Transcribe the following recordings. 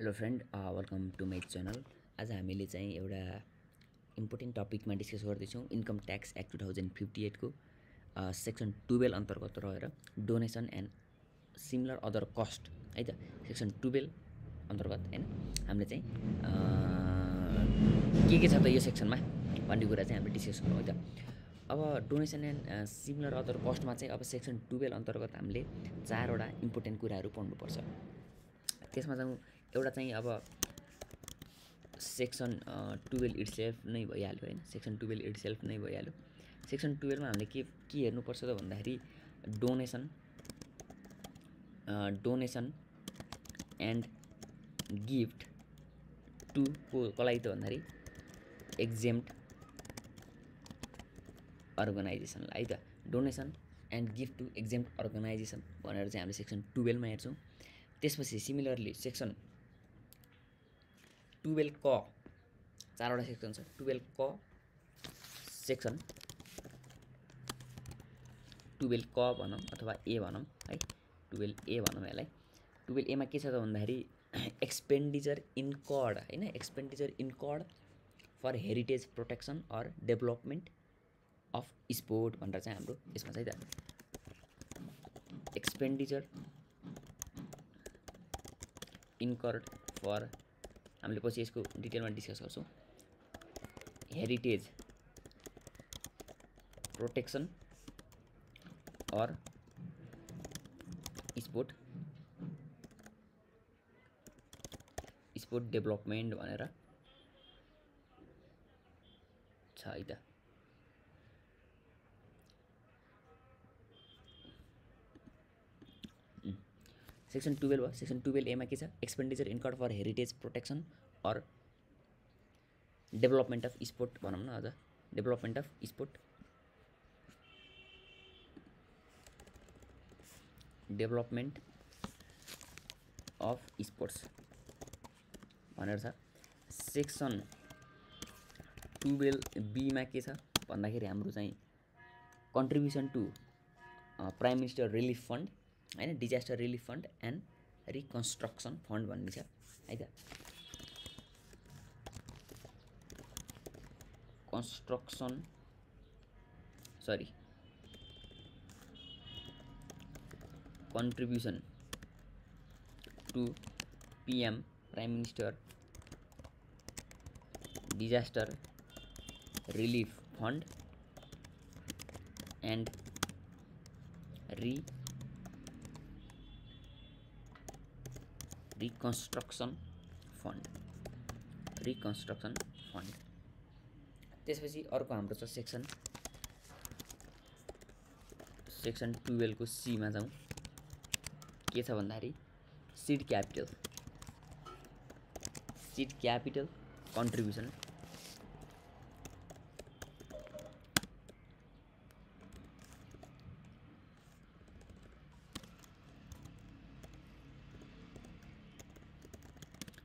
Hello friend, welcome to my channel. आज हामीले चाहिँ एउटा इम्पोर्टेन्ट टपिकमा डिस्कस गर्दैछौँ। इन्कम ट्याक्स एक्ट 2058 को सेक्सन 12 अन्तर्गत रहेर donation and similar other cost है त। सेक्सन 12 अन्तर्गत हैन हामीले चाहिँ के छ त यो सेक्सनमा भन्ने कुरा चाहिँ हामीले डिस्कस गरौँ है त। अब डोनेसन एन्ड सिमिलर अदर कस्टमा चाहिँ अब सेक्सन 12 अन्तर्गत हामीले 4वटा इम्पोर्टेन्ट कुराहरू पढ्नुपर्छ। त्यसमा चाहिँ एउटा चाहिँ अब सेक्सन 12 इट्सेल्फ नै भइहाल्यो हैन। सेक्सन 12 इट्सेल्फ नै भइहाल्यो। सेक्सन 12 मा हामीले के हेर्नुपर्छ त भन्दाखेरि डोनेसन एन्ड गिफ्ट टु कसलाई त भन्दाखेरि एक्जेम्प्ट अर्गनाइजेसनलाई है त। Donation and gift to exempt organization भनेर चाहिँ हामीले सेक्सन 12 मा हेर्छौँ। त्यसपछि सिमिलरली सेक्सन 12 क 4वटा सेक्सन छ। 12 क सेक्सन 12 क भनौँ अथवा ए भनौँ है। 12 ए भनौँ यसलाई। 12 ए मा के छ त भन्दाखेरि एक्सपेन्डिचर इन्कर्ड हैन। Expenditure incurred for heritage protection or development of sport भनेर चाहिँ हाम्रो यसमा चाहिँ त एक्सपेन्डिचर इन्कर्ड फर हामीले पछि यसको डिटेलमा डिस्कस गर्छौँ। Heritage protection or sport development भनेर छ है त। सेक्सन 12 भयो। सेक्सन 12 ए मा के छ? Expenditure incurred for heritage protection or development of sport भनौँ न अझ। Development of sport development of sports भनेर छ। सेक्सन 12 बी मा के छ भन्दाखेरि हाम्रो चाहिँ contribution to prime minister relief fund हैन। Disaster relief fund and reconstruction fund भन्ने छ है त। Contribution to PM prime minister disaster relief fund and reconstruction fund त्यसपछि अर्को हाम्रो छ सेक्सन 12 को सी मा जाउँ। के छ भन्दाखेरि seed capital contribution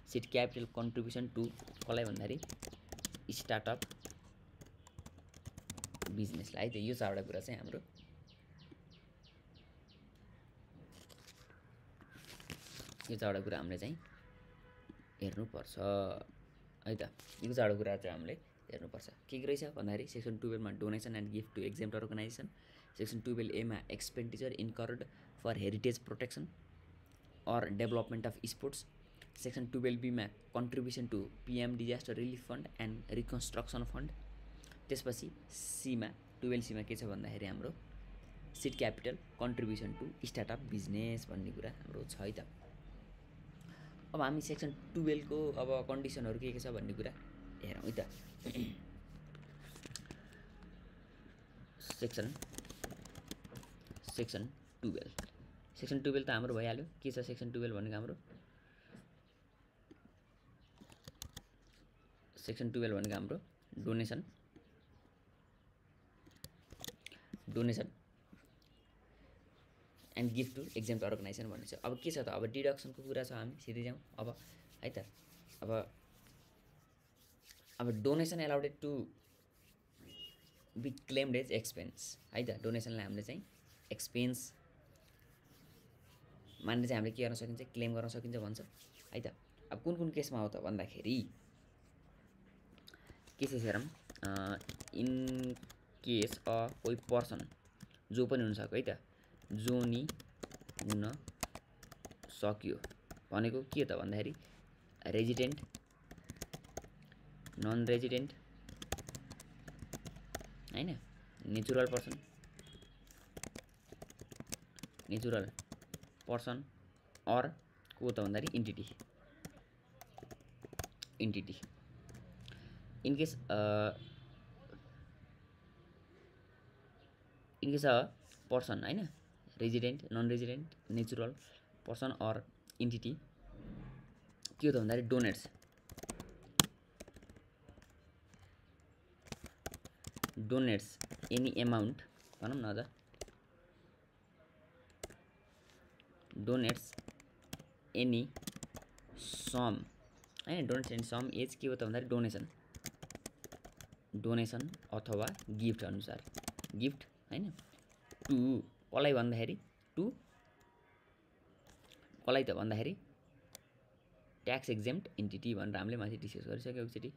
seed capital contribution to कसलाई भन्दाखेरि स्टार्टअप बिजनेसलाई है त। यो 4वटा कुरा चाहिँ हाम्रो हामीले चाहिँ हेर्नुपर्छ है त। यो 4वटा कुरा चाहिँ हामीले हेर्नुपर्छ। के रहेछ भन्दाखेरि सेक्सन 12 मा donation and gift to exempt organisation. Section 12 A मा expenditure incurred for heritage protection or development of sports. Section 12 B मा contribution to PM disaster relief fund and reconstruction fund. त्यसपछि सीमा 12 सीमा के छ भन्दाखेरि हाम्रो seed capital contribution to startup business भन्ने कुरा हाम्रो छ है त। अब हामी सेक्सन 12 को अब कन्डिसनहरू के छ भन्ने कुरा हेरौँ है त। सेक्सन 12 त हाम्रो भइहाल्यो। के छ सेक्सन 12 भनेको हाम्रो? सेक्सन 12 भनेको हाम्रो donation and gift to exempt organisation भन्ने छ। अब के छ त? अब डिडक्सनको कुरा छ। हामी सिधै जाउँ अब है त। अब donation allowed to be claimed as expense है त। डोनेसनलाई हामीले चाहिँ एक्सपेन्स मानेर चाहिँ हामीले के गर्न सकिन्छ? क्लेम गर्न सकिन्छ भन्छ है त। अब कुन केसमा हो त भन्दाखेरि के छ हेरौँ। इन केस कोही पर्सन जो पनि हुनसक्यो है त, जो नि हुन सक्यो भनेको के त भन्दाखेरि रेजिडेन्ट, नन रेजिडेन्ट हैन, नेचुरल पर्सन अर को त भन्दाखेरि इन्टिटी। इन केस पर्सन हैन, resident, non resident, natural person or entity के हो त भन्दाखेरि डोनेट्स एनी एमाउन्ट भनौँ न त, डोनेट्स एनी सम हैन, डोनेट्स एनी सम एज के हो त भन्दाखेरि डोनेसन अथवा गिफ्ट अनुसार, गिफ्ट हैन, टु कसलाई भन्दाखेरि कसलाई त भन्दाखेरि ट्याक्स एक्जेम्प्ट इन्टिटी भनेर हामीले माथि डिस्कस गरिसक्यौँ एकचोटि।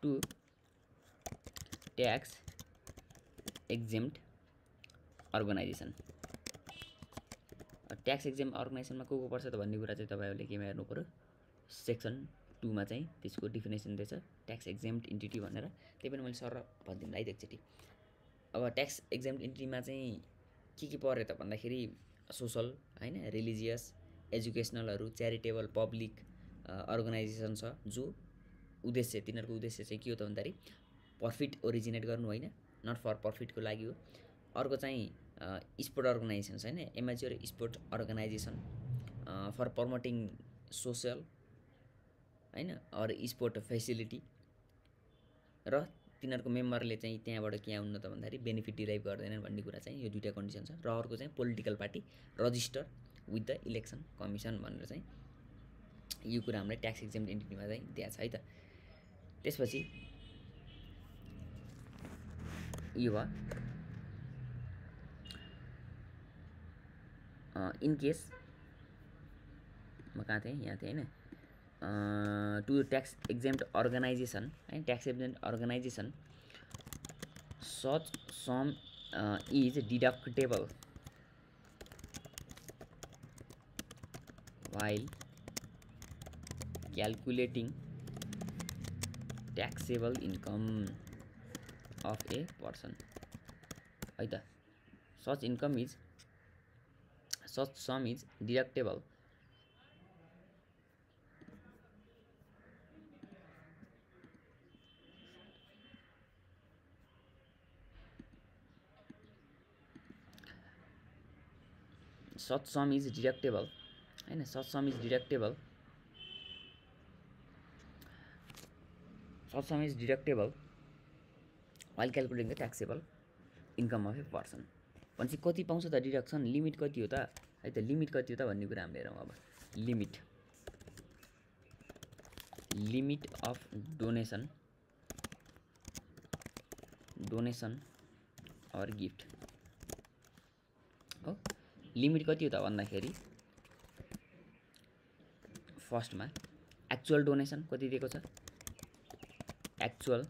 To tax exempt organisation. Tax exempt अर्गनाइजेसनमा को पर्छ त भन्ने कुरा चाहिँ तपाईँहरूले केमा हेर्नु पऱ्यो, सेक्सन 2 मा चाहिँ त्यसको डिफिनेसन दिएछ ट्याक्स एक्जेम्प्ट इन्टिटी भनेर। त्यही पनि मैले सर भनिदिनु है एकचोटि। अब ट्याक्स एक्जेम्प्ट इन्टिटीमा चाहिँ के पर्यो त भन्दाखेरि सोसल हैन, रिलिजियस, एजुकेसनलहरू, च्यारिटेबल, पब्लिक अर्गनाइजेसन छ जो उद्देश्य, तिनीहरूको उद्देश्य चाहिँ के हो त भन्दाखेरि प्रफिट ओरिजिनेट गर्नु होइन, नट फर प्रफिटको लागि हो। अर्को चाहिँ स्पोर्ट अर्गनाइजेसन हैन, amateur sport organisation for promoting social हैन अर स्पोर्ट फेसिलिटी, र तिनीहरूको मेम्बरले चाहिँ त्यहाँबाट के आउनु त भन्दाखेरि बेनिफिट डिराइभ गर्दैनन् भन्ने कुरा चाहिँ यो दुईटा कन्डिसन छ। र अर्को चाहिँ political party register with the election commission भनेर चाहिँ यो कुरा हामीलाई ट्याक्स एक्जेम्प्ट इन्टिटीमा चाहिँ दिएको छ है त। त्यसपछि यो भयो इन केस म कहाँ थिएँ, यहाँ थिएँ हैन, टु ट्याक्स एक्जेम्प्ट अर्गनाइजेसन है, tax exempt organisation such sum is deductible while calculating taxable income of a person है त। such sum is deductible हैन, such sum is deductible while calculating the taxable income of a person। भनेपछि कति पाउँछ त deduction, limit कति हो त है त, लिमिट कति हो त भन्ने कुरा हामीले हेरौँ। अब limit of donation or gift हो। लिमिट कति हो त भन्दाखेरि फर्स्टमा एक्चुअल डोनेसन कति दिएको छ, actual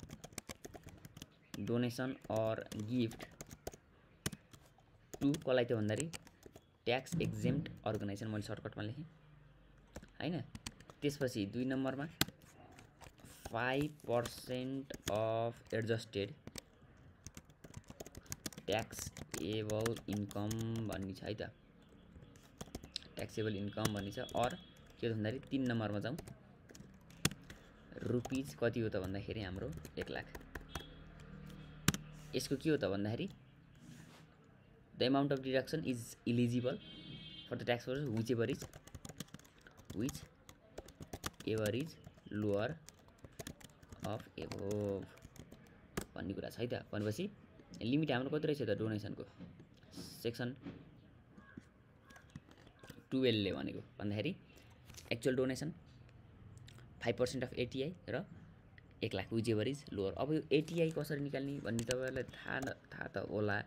donation or gift to कसलाई त भन्दाखेरि ट्याक्स एक्जेम्प्ट अर्गनाइजेसन, मैले सर्टकटमा लेखेँ हैन। त्यसपछि 2 नम्बरमा 5% अफ एडजस्टेड ट्याक्सेबल इन्कम भन्ने छ है त, ट्याक्सेबल इन्कम भन्ने छ। अर के हो भन्दाखेरि 3 नम्बरमा जाउँ, रुपिज कति हो त भन्दाखेरि हाम्रो 1 लाख। यसको के हो त भन्दाखेरि the amount of deduction is eligible for the tax purpose whichever is lower of above भन्ने कुरा छ है त। भनेपछि लिमिट हाम्रो कति रहेछ त डोनेसनको, सेक्सन 12 ले भनेको भन्दाखेरि एक्चुअल डोनेसन 5% अफ एटिआई र 1 lakh which ever is lower. अब यो एटिआई कसरी निकाल्ने भन्ने तपाईँहरूलाई थाहा त होला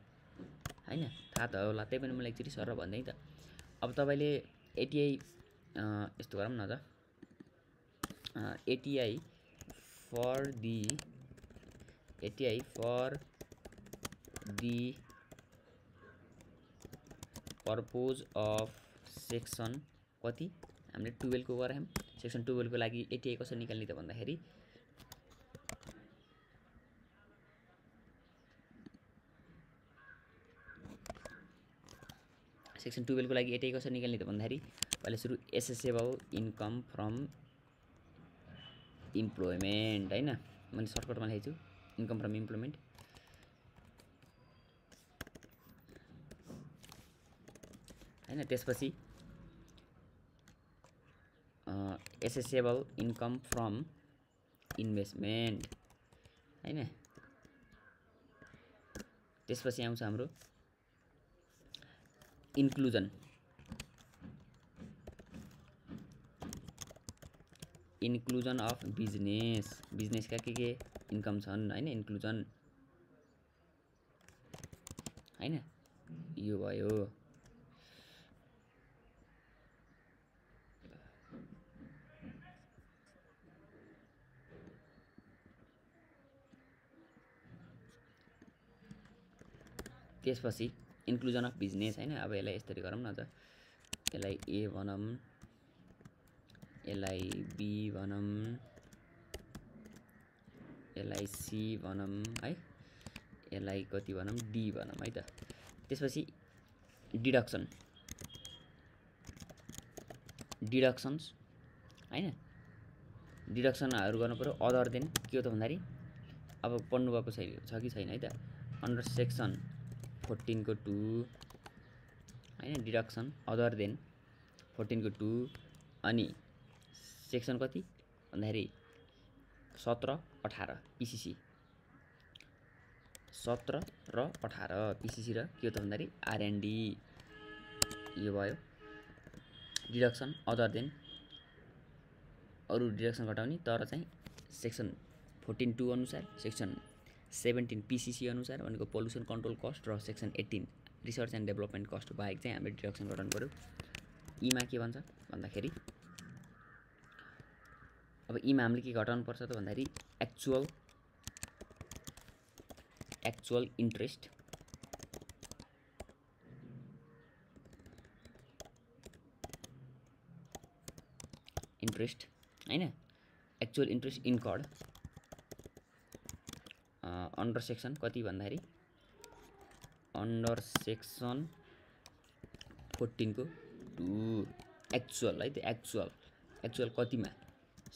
हैन, थाहा त होला, त्यही पनि मलाई एकचोटि सर भन्दै त। अब तपाईँले एटिआई यस्तो गरौँ न त, ATI for the purpose of section कति हामीले 12 को गरायौं। सेक्सन 12 को लागि ATI कसरी निकाल्ने त भन्दाखेरि सेक्सन 12 को लागि ATI कसरी निकाल्ने त भन्दाखेरि पहिले सुरु एसेसेबल इन्कम फ्रम इम्प्लोइमेन्ट हैन, मैले सर्टकटमा लेखेछु इन्कम फ्रम इम्प्लोइमेन्ट हैन। त्यसपछि एसेसेबल इन्कम फ्रम इन्भेस्टमेन्ट हैन। त्यसपछि आउँछ हाम्रो इन्क्लुजन अफ बिजनेसका के इन्कम छन् हैन, इन्क्लुजन हैन, यो भयो। त्यसपछि इन्क्लुजन अफ बिजनेस हैन। अब यसलाई यसरी गरौँ न त, यसलाई ए भनौँ, यसलाई बी भनौँ, यसलाई सी भनौँ है, यसलाई कति भनौँ डी भनौँ है त। त्यसपछि डिडक्सन्स हैन, डिडक्सनहरु गर्नु पर्यो अदर देन के हो त भन्दाखेरि अब पढ्नु भएको छ कि छैन है त। अन्डर सेक्सन 14 को 2 हैन, डिडक्सन अदर देन 14 को 2 अनि सेक्सन कति भन्दाखेरि 17 18 पीसीसी 17 र 18 पीसीसी र के हो त भन्दाखेरि आरएनडी यो भयो। डिडक्सन अदर देन अरु डिडक्सन घटाउने तर चाहिँ सेक्सन 14(2) अनुसार, सेक्सन 17 पीसीसी अनुसार भनेको पोल्युसन कन्ट्रोल कस्ट र section 18 research and development cost बाहेक चाहिँ हामीले डिडक्सन घटाउनु पर्यो। ईमा के भन्छ भन्दाखेरि अब ईमा हामीले के घटाउनु पर्छ त भन्दाखेरि एक्चुअल इन्ट्रेस्ट हैन, actual interest incurred under section कति भन्दाखेरि अन्डर सेक्सन 14 को 2 एक्चुअल है त। एक्चुअल कतिमा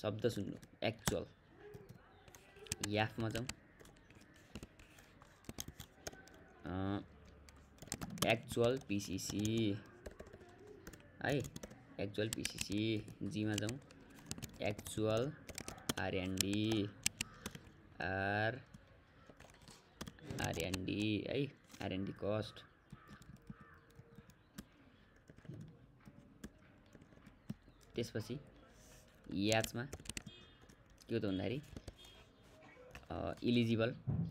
शब्द सुन्नु, एक्चुअल याफमा जाउँ, एक्चुअल पीसीसी है, एक्चुअल पीसीसी जीमा जाउँ, एक्चुअल आरएनडी आरएनडी है, आरएनडी कस्ट त्यसपछि याचमा के हो त भन्दाखेरि इलिजिबल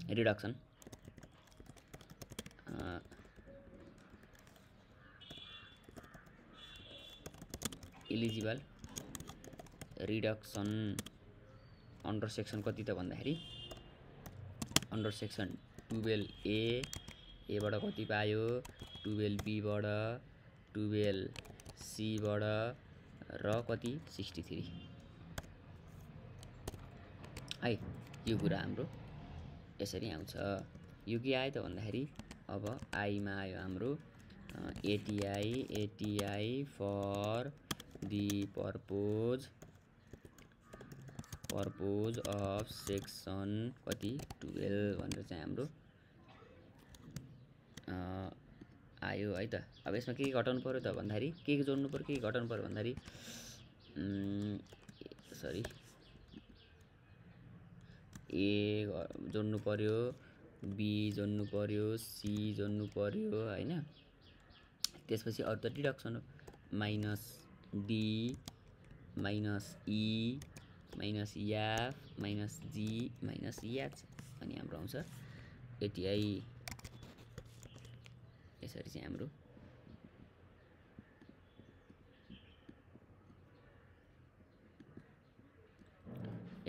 रिडक्सन अन्डर सेक्सन कति त भन्दाखेरि अन्डर सेक्सन 12A बाट कति पायो, 12B बाट, 12C बाट र कति 63 है। यो कुरा हाम्रो यसरी आउँछ। यो के आयो त भन्दाखेरि अब आईमा आयो हाम्रो ATI for the purpose of section कति 12 भनेर चाहिँ हाम्रो आयो है त। अब यसमा के घटाउनु पर्यो त भन्दाखेरि के जोड्नु पर्यो, के घटाउनु पर्यो भन्दाखेरि ए जोड्नु पर्यो, बी जोड्नु पर्यो, सी जोड्नु पर्यो हैन। त्यसपछि अरु त deduction minus D minus E minus F minus जी माइनस एच अनि हाम्रो आउँछ एटीआई। यसरी चाहिँ हाम्रो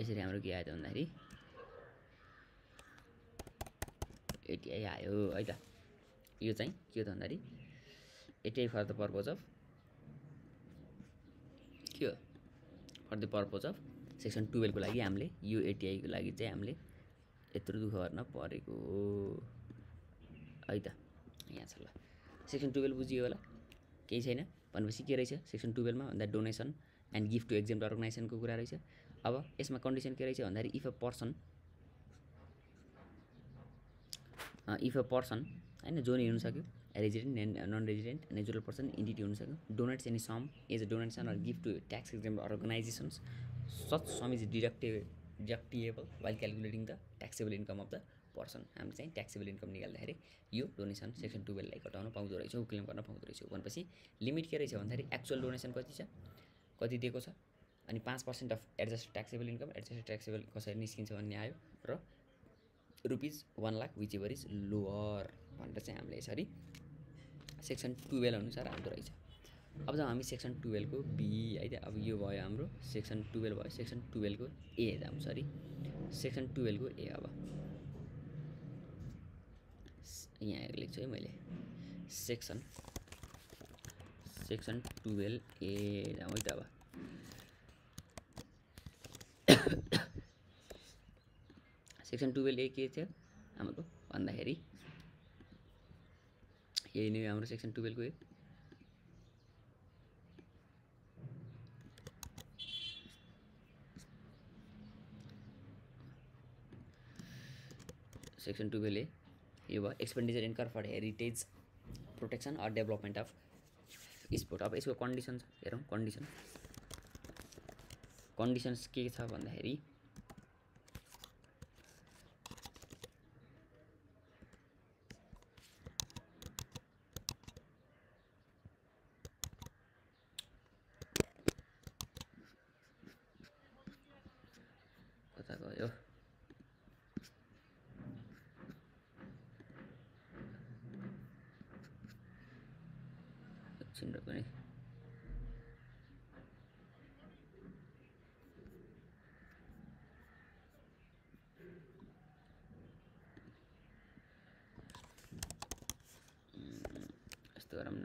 यसरी हाम्रो के आयो त भन्दाखेरि एटिआई आयो है त। यो चाहिँ के हो त भन्दाखेरि ATI for the purpose of के हो for the purpose of section 12 को लागि हामीले यो एटिआई को लागि चाहिँ हामीले यत्रो दुःख गर्न परेको हो है त। यहाँ छ ल सेक्सन 12 बुझियो होला केही छैन भनेपछि के रहेछ सेक्सन 12 मा भन्दा डोनेसन एन्ड गिफ्ट टु एक्जेम्प्ट अर्गनाइजेसनको कुरा रहेछ। अब यसमा कन्डिसन के रहेछ भन्दाखेरि इफ अ पर्सन हैन जो नि हुन सक्यो resident and non resident natural person entity हुन सक्यो donates any sum as a donation or gift to tax exempt organisations such sum is deductible while calculating the taxable income of the person. हामीले चाहिँ taxable income निकाल्दाखेरि यो donation section 12 लाई घटाउन पाउँदो रहेछौ क्लेम गर्न पाउँदो रहेछौ भनेपछि लिमिट के रहेछ भन्दाखेरि एक्चुअल डोनेसन कति छ कति दिएको छ अनि 5% of adjust taxable income adjust taxable कसरी निस्किन्छ भन्ने आयो र ₹1 lakh which ever is lower भनेर चाहिँ हामीले यसरी सेक्सन 12 अनुसार आउँदो रहेछ। अब जब हामी सेक्सन 12 को बी है त अब यो भयो हाम्रो सेक्सन 12 भयो सेक्सन 12 को ए जाम सरी सेक्सन 12 को ए अब यहाँ लेख्छु है मैले सेक्सन 12 ए जाम है त अब सेक्सन 12 ए के थियो हाम्रो भन्दाखेरि यही नै हाम्रो सेक्सन 12 को ए सेक्सन 12 ए यो भयो expenditure incurred for heritage protection or development of sport. अब यसको कन्डिसन छ हेरौँ कन्डिसन्स के छ भन्दाखेरि कता गयो एकछिन पनि यस्तो गरौँ न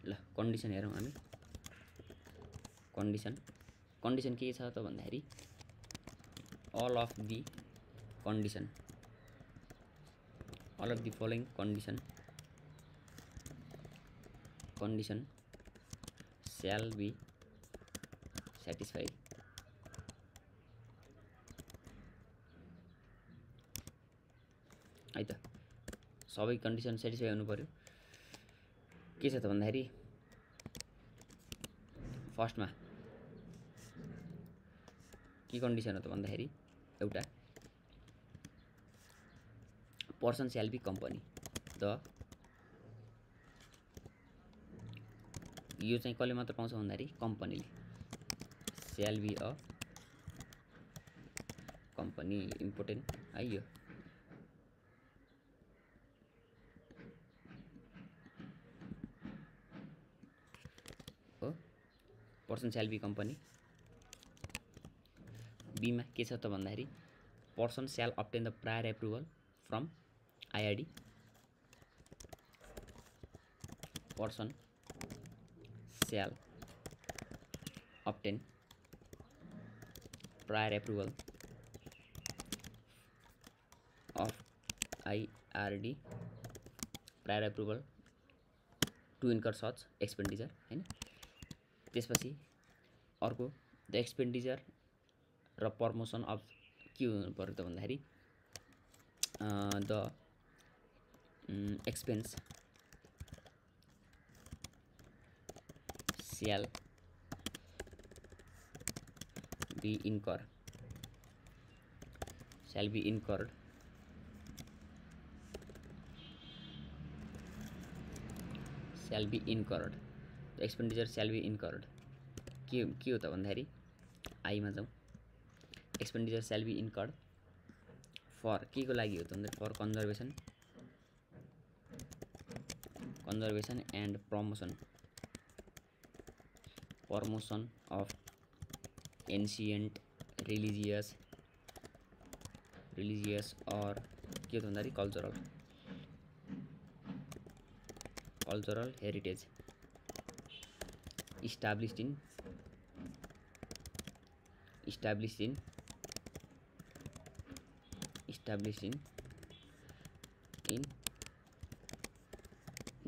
ल कन्डिसन हेरौँ हामी कन्डिसन के छ त भन्दाखेरि all of the following condition shall be satisfied है त सबै कन्डिसन सेटिस्फाई हुनु पर्यो। के छ त भन्दाखेरि फर्स्टमा के कन्डिसन हो त भन्दाखेरि एउटा पर्सन स्याल बी कम्पनी द यो चाहिँ कसले मात्र पाउँछ भन्दाखेरि कम्पनीले स्याल बी अ कम्पनी इम्पोर्टेन्ट है यो हो पर्सन स्याल बी कम्पनी। बीमा के छ त भन्दाखेरि person shall obtain the prior approval from IRD person shall obtain prior approval of IRD prior approval to incur such expenditure हैन। त्यसपछि अर्को द एक्सपेन्डिचर र प्रमोसन अफ के हुनु पर्यो त भन्दाखेरि the expense shall be incurred expenditure shall be incurred के हो त भन्दाखेरि आईमा जाउँ expenditure shall be incurred for के को लागि हो त भन्दाखेरि for conservation and promotion of ancient religious और के हो त भन्दाखेरि cultural heritage established in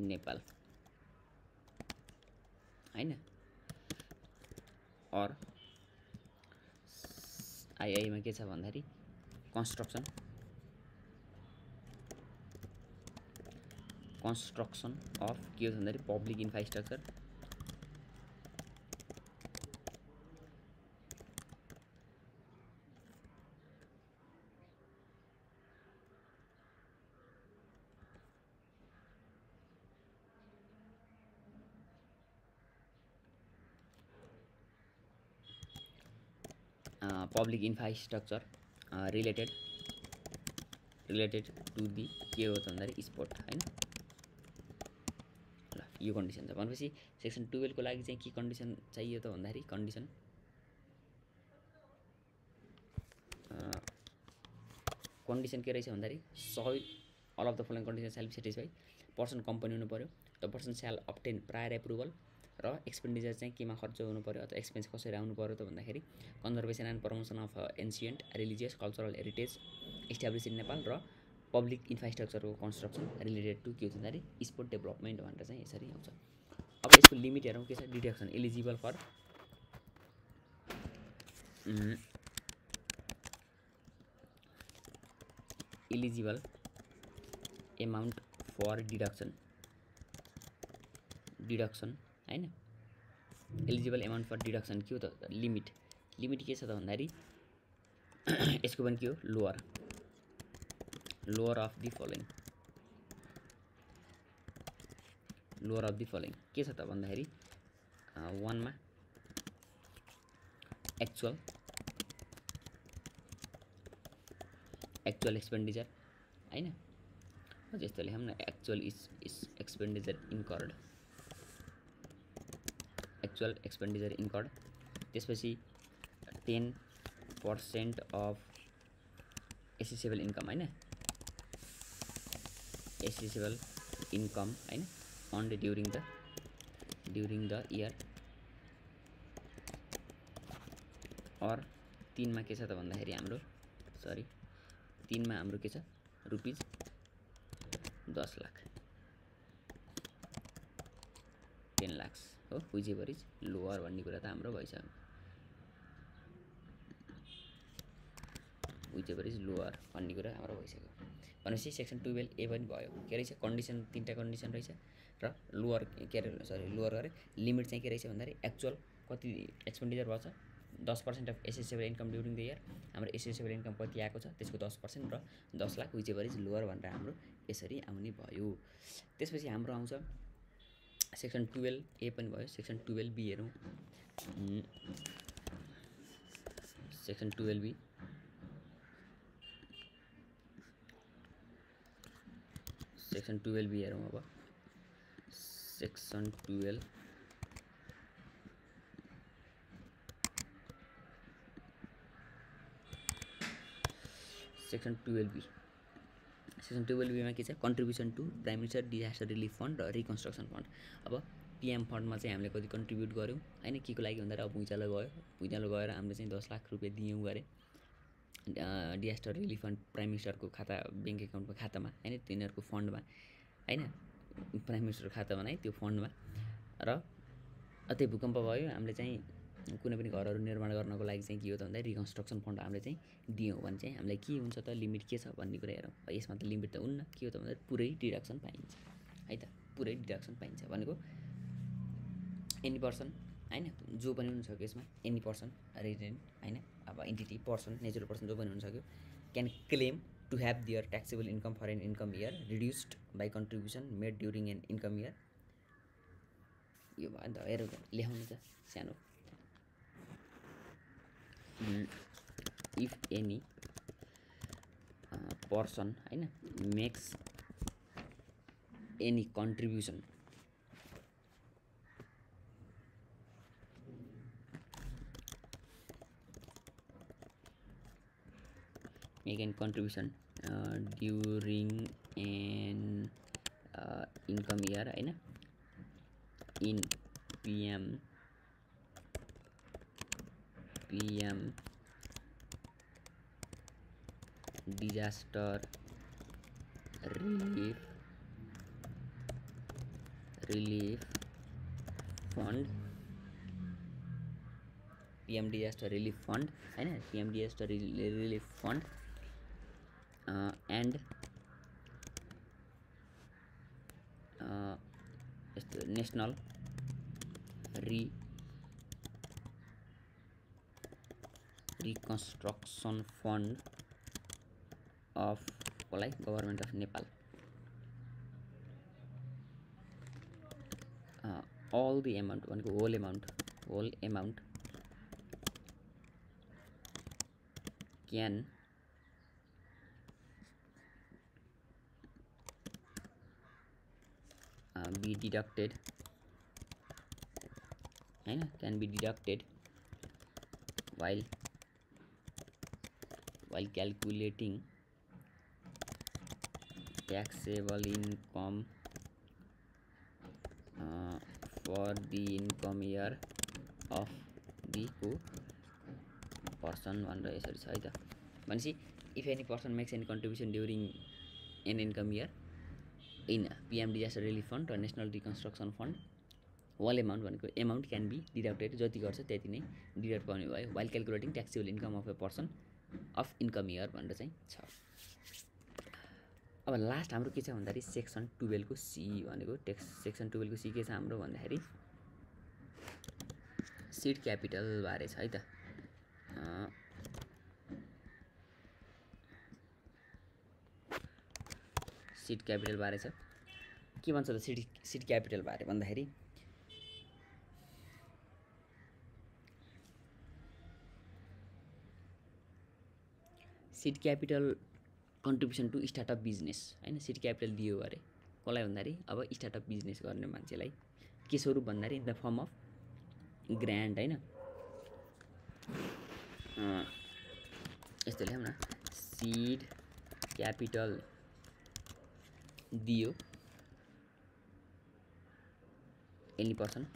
Nepal हैन और आईआईमा के छ भन्दाखेरि कन्स्ट्रक्सन अफ के हो भन्दाखेरि public infrastructure public infrastructure related to the के हो त भन्दाखेरि स्पोर्ट हैन ल यो कन्डिसन छ भनेपछि सेक्सन 12 को लागि चाहिँ के कन्डिसन चाहियो त भन्दाखेरि कन्डिसन के रहेछ भन्दाखेरि सबै all of the following condition shall be satisfy person company हुनु पर्यो the person shall obtain prior approval र एक्सपेन्डिचर चाहिँ केमा खर्च हुनु पर्यो अथवा एक्सपेन्स कसरी आउनु पर्यो त भन्दाखेरि conservation and promotion of ancient religious cultural heritage establish in Nepal र पब्लिक इन्फ्रास्ट्रक्चरको कन्स्ट्रक्सन रिलेटेड टु के हो भन्दाखेरि स्पोर्ट डेभलपमेन्ट भनेर चाहिँ यसरी आउँछ। अब यसको लिमिट हेरौँ के छ deduction eligible for eligible amount for deduction हैन एलिजिबल एमाउन्ट फर डिडक्सन के हो त लिमिट के छ त भन्दाखेरि यसको पनि के हो लोअर अफ दि फलोइङ के छ त भन्दाखेरि 1 मा एक्चुअल एक्सपेन्डिचर हैन जस्तो लेखौँ न एक्चुअल एक्सपेन्डिचर इन्कर्ड त्यसपछि 10% अफ एसेसेबल इन्कम हैन एसेसेबल इन्कम हैन अर्न्ड ड्युरिङ द इयर और 3 मा के छ त भन्दाखेरि हाम्रो 3 मा हाम्रो के छ रुपीज 10 लाख 10 लाख हो विच एभर इज लोअर भन्ने कुरा त हाम्रो भइसक्यो विच एभर इज लोअर भन्ने कुरा हाम्रो भइसक्यो भनेपछि सेक्सन 12 ए पनि भयो के रहेछ कन्डिसन 3टा कन्डिसन रहेछ र लोअर के अरे लोअर गरे लिमिट चाहिँ के रहेछ भन्दाखेरि एक्चुअल कति एक्सपेन्डिचर भएको छ 10% of accessible income during the year हाम्रो एसेसेबल इन्कम कति आएको छ त्यसको 10% र 10 lakh which ever is lower भनेर हाम्रो यसरी आउने भयो। त्यसपछि हाम्रो आउँछ सेक्सन 12 ए पनि भयो सेक्सन 12 बी हेरौँ सेक्सन 12 बी हेरौँ अब सेक्सन 12 सेक्सन 12 बीमा के छ contribution to prime minister disaster relief fund र रिकन्स्ट्रक्सन फन्ड। अब पीएम फन्डमा चाहिँ हामीले कति कन्ट्रिब्युट गर्यौँ हैन के को लागि भन्दा अब भुइँचालो गएर हामीले चाहिँ 10 लाख रुपैयाँ दियौँ गरे डिजास्टर रिलिफ फन्ड प्राइम मिनिस्टरको खाता बैंक एकाउन्टको खातामा हैन तिनीहरूको फन्डमा हैन प्राइम मिनिस्टरको खातामा नै त्यो फन्डमा र अझै भूकम्प भयो हामीले चाहिँ कुनै पनि घरहरू निर्माण गर्नको लागि चाहिँ के हो त भन्दा रिकन्स्ट्रक्सन फन्ड हामीले चाहिँ दियौँ भने चाहिँ हामीलाई के हुन्छ त लिमिट के छ भन्ने कुरा हेरौँ यसमा त लिमिट त हुन्न के हो त भन्दा पुरै डिडक्सन पाइन्छ है त पुरै डिडक्सन पाइन्छ भनेको एनी पर्सन हैन जो पनि हुन सक्यो यसमा एनी पर्सन रेजिडेन्ट हैन अब एन्टिटी पर्सन नेचुरल पर्सन जो पनि हुन सक्यो can claim to have their taxable income for an income year reduced by contribution made during an income year यो भयो नि त हेरौँ त लेखाउनु त सानो इफ एनी पर्सन हैन makes any contribution make an contribution during an income year हैन in PM disaster relief fund PM disaster relief fund हैन PM disaster relief fund and national reconstruction fund of government of Nepal all the amount whole amount can be deducted हैन can be deducted while calculating taxable income for the income year of the person भनेर यसरी छ है त भनेपछि if any person makes any contribution during an income year in PM disaster relief fund or national reconstruction fund whole amount भनेको amount can be deducted जति गर्छ त्यति नै डिडक्ट गर्ने भयो while calculating taxable income of a person of income year भनेर चाहिँ छ। अब लास्ट हाम्रो के छ भन्दाखेरि सेक्सन 12 को सी भनेको सेक्सन 12 को सी के छ हाम्रो भन्दाखेरि सीड क्यापिटल बारे छ है त सीड क्यापिटल बारे छ के भन्छ त सीड क्यापिटल बारे भन्दाखेरि seed capital contribution to startup business हैन सीड क्यापिटल दियो अरे कसलाई भन्दाखेरि अब स्टार्टअप बिजनेस गर्ने मान्छेलाई के स्वरूप भन्दाखेरि in the form of grant हैन यस्तो लेखौँ न सीड क्यापिटल दियो एनी पर्सनले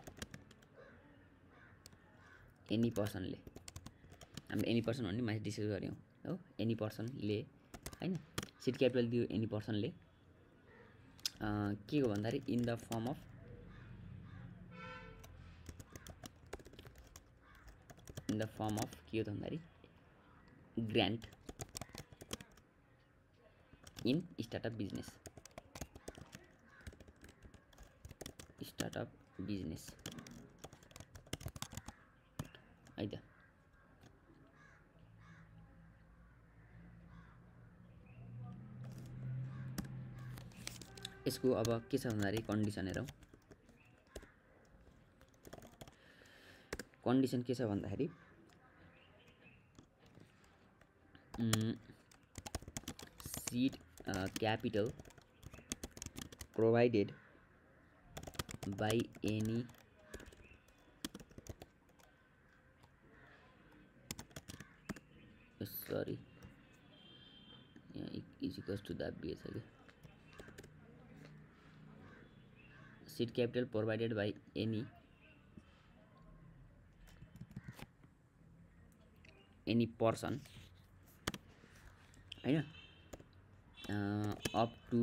हामीले एनी पर्सन भन्ने माथि डिस्कस गर्यौं हो एनी पर्सनले हैन सीड क्यापिटल दियो एनी पर्सनले के हो भन्दाखेरि इन द फर्म अफ के हो त भन्दाखेरि ग्रान्ट इन स्टार्टअप बिजनेस है त यसको अब के छ भन्दाखेरि कन्डिसन हेरौँ कन्डिसन के छ भन्दाखेरि seed capital provided by any sorry is equals to the base again seed capital provided by any person हैन up to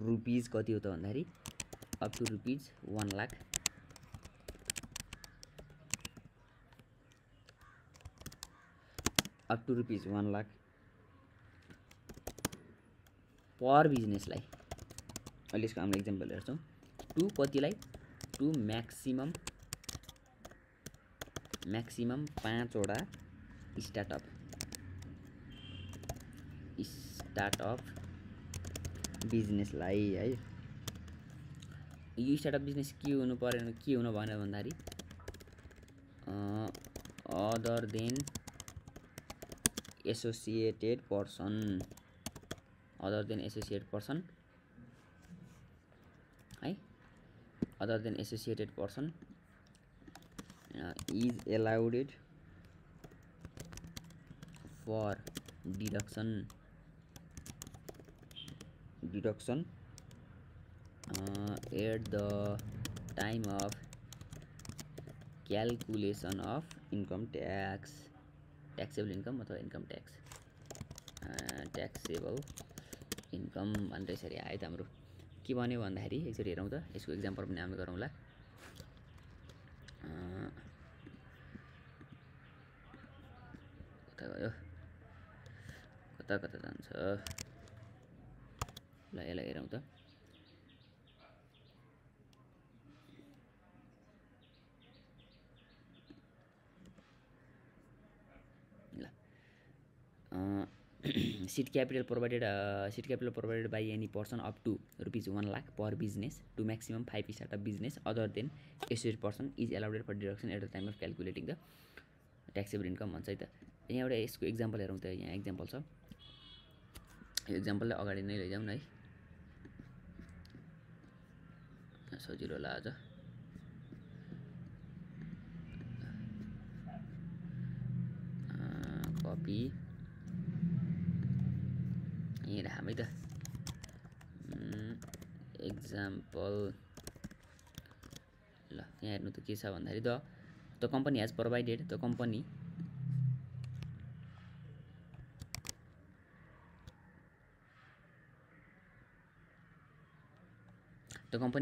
rupees कति हो त भन्दाखेरि up to rupees 1 lakh up to rupees 1 lakh पर बिजनेसलाई अहिले यसको हामीले एक्जाम्पल हेर्छौं टु कतिलाई टु म्याक्सिमम 5 वटा स्टार्टअप बिजनेसलाई है यो स्टार्टअप बिजनेस के हुनु परेन, के हुन भएन भन्दाखेरि other than associated person, other than associated person है, other than associated person is allowed for deduction at the time of calculation of income tax, taxable income अथवा इन्कम ट्याक्स, ट्याक्सेबल इन्कम भनेर यसरी आयो त हाम्रो। के भन्यो भन्दाखेरि यसरी हेरौँ त, यसको इक्जाम्पल पनि हामी गरौँला। कता गयो, कता कता जान्छ, ल यसलाई हेरौँ त। seed capital provided by any person up to rupees 1 lakh per business to maximum 5 startup business other than associate person is allowed for deduction at the time of calculating the taxable income भन्छ है त। यहाँ एउटा यसको example हेरौँ त। यहाँ example छ, यो इक्जाम्पललाई अगाडि नै लैजाउँ न है, सजिलो होला आज। कपी यहीँ राखौँ है त। इक्जाम्पल ल यहाँ हेर्नु त के छ भन्दाखेरि the company has provided, the company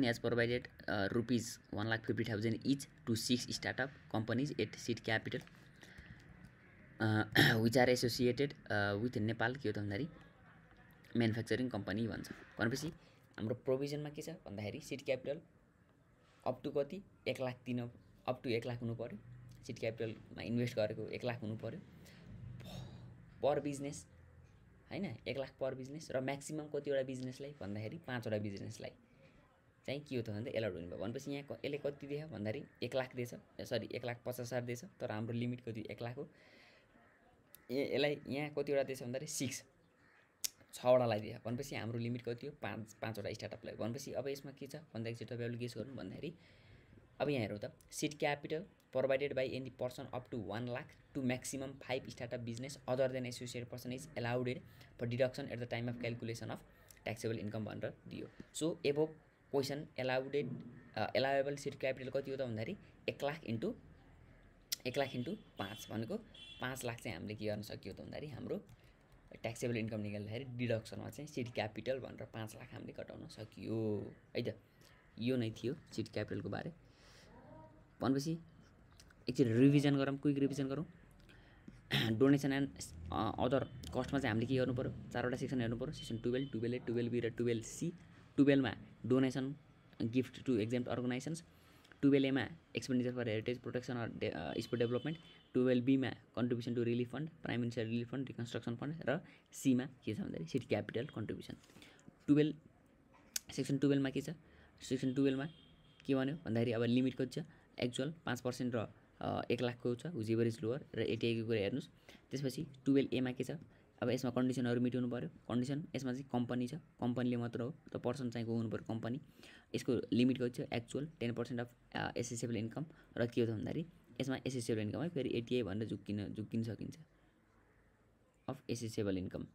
has provided rupees 1,50,000 each to 6 startup companies at seed capital which are associated with Nepal के हो त भन्दाखेरि म्यानुफ्याक्चरिङ कम्पनी भन्छ। भनेपछि हाम्रो प्रोभिजनमा के छ भन्दाखेरि सिड क्यापिटल अप टु कति 1 लाख दिन, अप टु 1 लाख हुनु पर्यो। सिड क्यापिटलमा इन्भेस्ट गरेको 1 लाख हुनु पर्यो पर बिजनेस हैन, 1 लाख पर बिजनेस। र म्याक्सिमम कतिवटा बिजनेसलाई भन्दाखेरि 5 वटा बिजनेसलाई चाहिँ के हो त भन्दा एलाउड हुने भयो। भनेपछि यहाँ यसले कति दियो भन्दाखेरि 1 लाख दिएछ, सरी 1,50,000 दिएछ, तर हाम्रो लिमिट कति 1 लाख हो। यसलाई यहाँ कतिवटा दिएछ भन्दाखेरि 6 वटालाई दियो। भनेपछि हाम्रो लिमिट कति हो 5 वटा स्टार्टअपलाई। भनेपछि अब यसमा के छ भन्दाखेरि चाहिँ तपाईँहरूले गेस गर्नु भन्दाखेरि अब यहाँ हेरौँ त, seed capital provided by any person up to 1 lakh to maximum 5 startup business other than associated person is allowed for deduction at the time of calculation of taxable income भनेर दियो। So above question allowable seed capital कति हो त भन्दाखेरि 1 lakh into 5 भनेको 5 लाख चाहिँ हामीले के गर्न सक्यो त भन्दाखेरि हाम्रो ट्याक्सेबल इन्कम निकाल्दाखेरि डिडक्सनमा चाहिँ सिड क्यापिटल भनेर 5 लाख हामीले कटाउन सकियो है त। यो नै थियो सिड क्यापिटलको बारे। भनेपछि एकचोटि रिभिजन गरौँ, क्विक रिभिजन गरौँ। डोनेसन एन्ड अदर कस्टमा चाहिँ हामीले के गर्नु पर्यो, 4वटा सेक्सन हेर्नु पर्यो। सेक्सन 12, 12A, 12B र 12C। 12मा donation gift to exempt organisations, 12A मा expenditure for heritage protection or sport development, 12B मा contribution to relief fund, prime minister relief fund, reconstruction fund र C मा के छ भन्दाखेरि सिड क्यापिटल कन्ट्रिब्युसन। 12 सेक्सन 12 मा के छ, सेक्सन 12 मा के भन्यो भन्दाखेरि अब लिमिट कति छ, एक्चुअल 5% र 1 लाखको छ, हुज एभरेज लोवर र एटीआईको कुरा हेर्नुहोस्। त्यसपछि 12A मा के छ, अब यसमा कन्डिसनहरू मिट हुनु पर्यो। कन्डिसन यसमा चाहिँ कम्पनी छ, कम्पनीले मात्र हो, त पर्सन चाहिँ को हुनु पर्यो कम्पनी। यसको लिमिट कति छ, एक्चुअल 10% अफ एसेसेबल इन्कम र के हो त भन्दाखेरि यसमा एसेसेबल इन्कम है, फेरि एटीआई भनेर झुक्किन सकिन्छ अफ एसेसेबल इन्कम।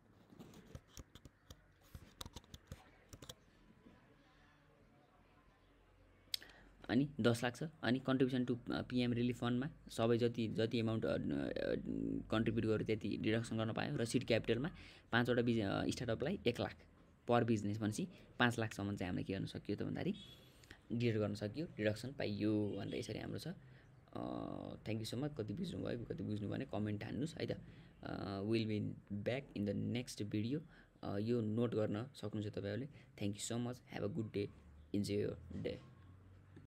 अनि 10 लाख छ। अनि कन्ट्रिब्युसन टु पीएम रिलिफ फन्डमा सबै जति एमाउन्ट कन्ट्रिब्युट गर्यो त्यति डिडक्सन गर्न पायो। र सिड क्यापिटलमा 5 वटा स्टार्टअपलाई 1 लाख पर बिजनेस भनेपछि 5 लाखसम्म चाहिँ हामीले के गर्न सकियो त भन्दाखेरि डिडक्ट गर्न सकियो, डिडक्सन पाइयो भनेर यसरी हाम्रो छ। Thank you so much. कति बुझ्नुभयो कति बुझ्नु भने कमेन्ट हान्नुहोस् है त। Will be back in the next video. यो नोट गर्न सक्नुहुन्छ तपाईँहरूले। Thank you so much. Have a good day, enjoy your day.